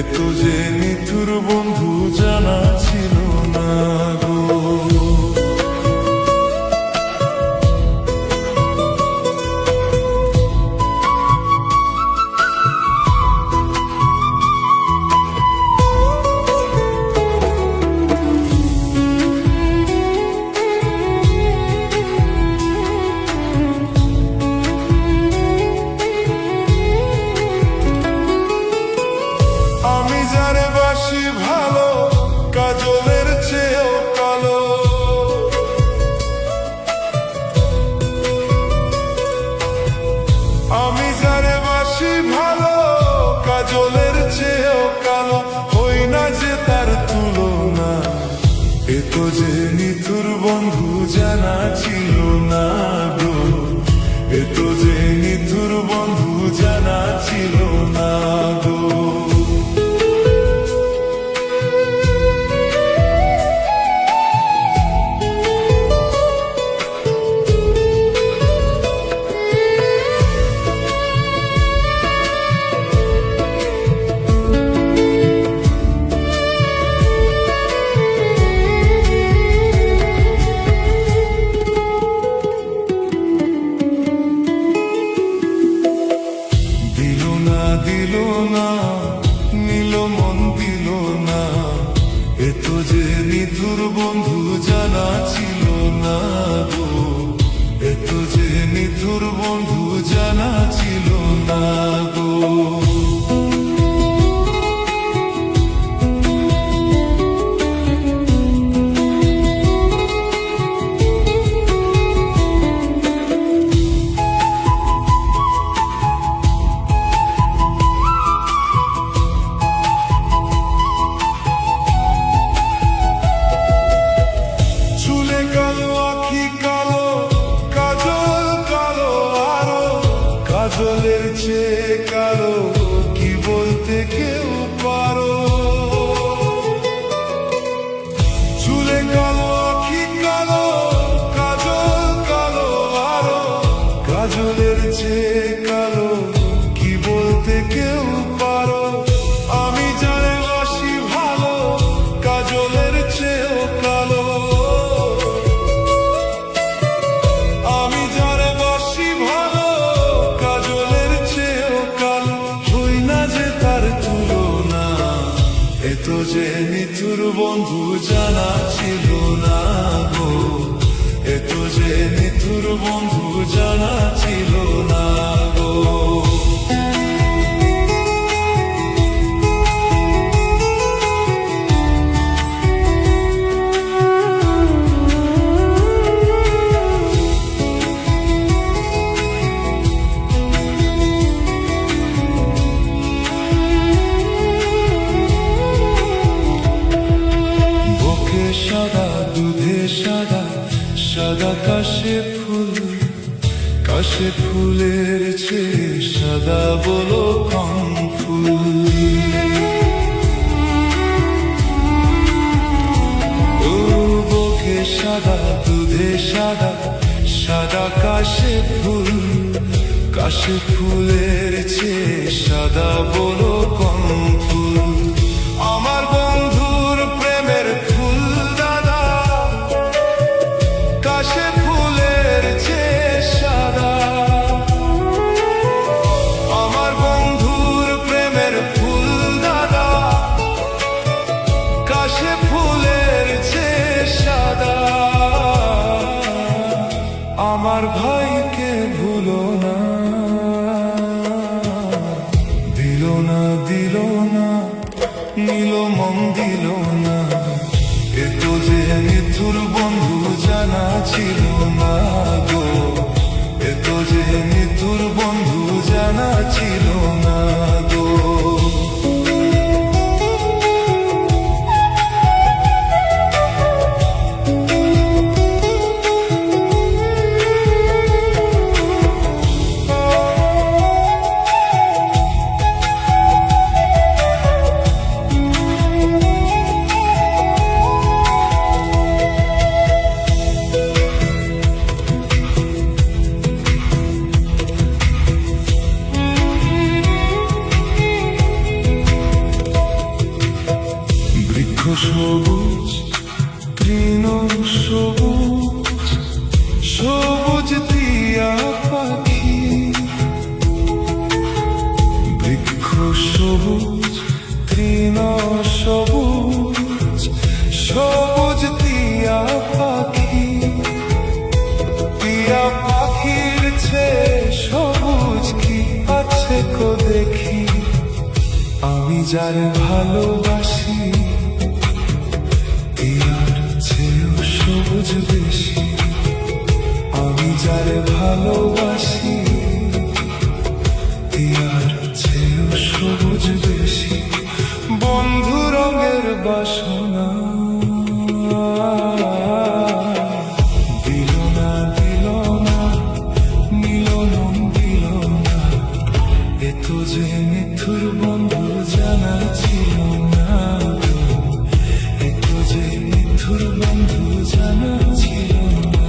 এত যে নিথুর বন্ধু জানা ছিল না গো। আমি যারে বাসি ভালো কাজলের চেয়েও কালো, আমি যারে বাসি ভালো কাজলের চেয়েও কালো, হই না যে তার তুলনা। এ তো যে নিথুর বন্ধু জানা ছিল না গো, এ তো যে নিথুর বন্ধু জানা ছিল না গো। দিল না নিল মন দিল না, এ তো যে নিথুর বন্ধু জানা ছিল না গো, এ তো যে নিথুর বন্ধু জানা ছিল না গো। কাজলের চেয়ে কালো কি বলতে কেউ পারো, চুলে কালো আখি কালো কাজল কালো আরো, কাজলের চেয়ে কালো কি বলতে কেউ পারো। আমি জানে বাসি ভালো কাজলের চেয়েও কালো, আমি জানে বাসি ভালো কাজলের চেয়েও কালো, হই না যে তার তুলনা। এ তো যে নিথুর বন্ধু জানা ছিল না গো, এ তো যে নিথুর বন্ধু জানা ছিল না গো। সাদা দুধে সাদা সাদা কাশে ফুল, কাশে ফুলের চেয়ে সাদা বলো কম ফুল। ও বুকে সাদা দুধে সাদা সাদা কাশে ফুল, কাশে ফুলের চেয়ে সাদা বলো কম ফুল। আমার বন্ধুর প্রেমের ফুল দাদা কাশে ফুলের চেয়ে সাদা, আমার বন্ধুর প্রেমের ফুল দাদা কাশে ফুলের চেয়ে সাদা। আমার ভাইকে ভুলো না, দিল না দিল না নিল মন দিল না, এ তো যে নিথুর বন্ধু জানা ছিল না গো, এ তো যে নিথুর বন্ধু জানা ছিল না গো। সবুজ তৃণ সবুজ, সবুজ টিয়া পাখি। বৃক্ষ সবুজ তৃণ সবুজ, সবুজ টিয়া পাখি। টিয়া পাখির চেয়ে সবুজ কি আছে কো দেখি, আমি যারে ভালোবাসি টিয়ার চেয়েও সবুজ বেশি। আমি যারে ভালোবাসি টিয়ার চেয়েও সবুজ বেশি। বন্ধু রঙের বাসনা দিল না দিল না, মিলন দিল না। এত যে মিথ্যুর বন্ধু জানা ছিল না, এত যে মিথ্যুর বন্ধু জানা ছিল না।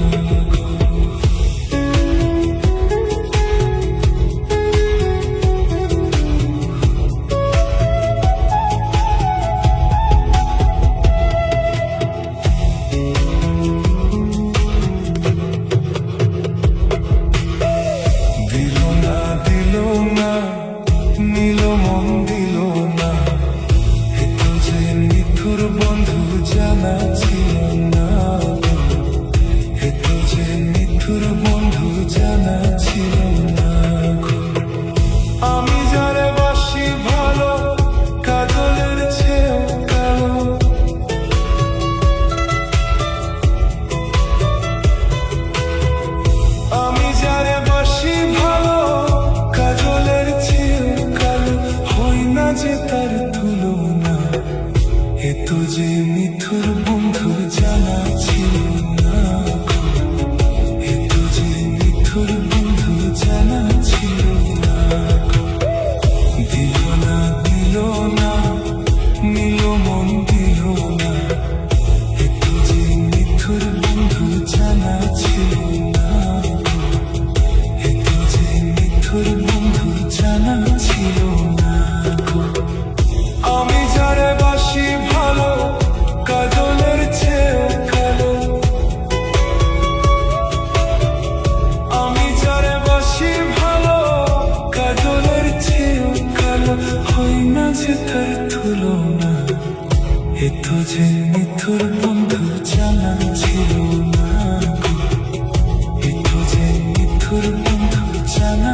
নীল মন দিল না, এত যে মিথ্যুর বন্ধু জানা ছিল না, এত যে মিথ্যুর বন্ধু জানা ছিল না। আমি যারে বাসি ভালো কাজলের চেয়েও কালো, আমি যারে বাসি ভালো কাজলের চেয়েও কালো। হয় না যে তার তুলনা, এত যে মিথ্যুর বন্ধু জানা ছিল না, এত যে মিথ্যুর বন্ধু জানা ছিল না। দিল না দিল না, নীল মন দিল না, এত যে মিথ্যুর বন্ধু জানা ছিল না, এত যে মিথ্যুর বন্ধু জানা ছিল না। আমি যারে বাসি ভালো কাজলের চেয়েও কালো, আমি যারে বাসি ভালো কাজলের চেয়েও কালো। হয় না যে তার তুলনা, এত যে মিথ্যুর বন্ধু জানা ছিল না, এত যে মিথ্যুর বন্ধু জানা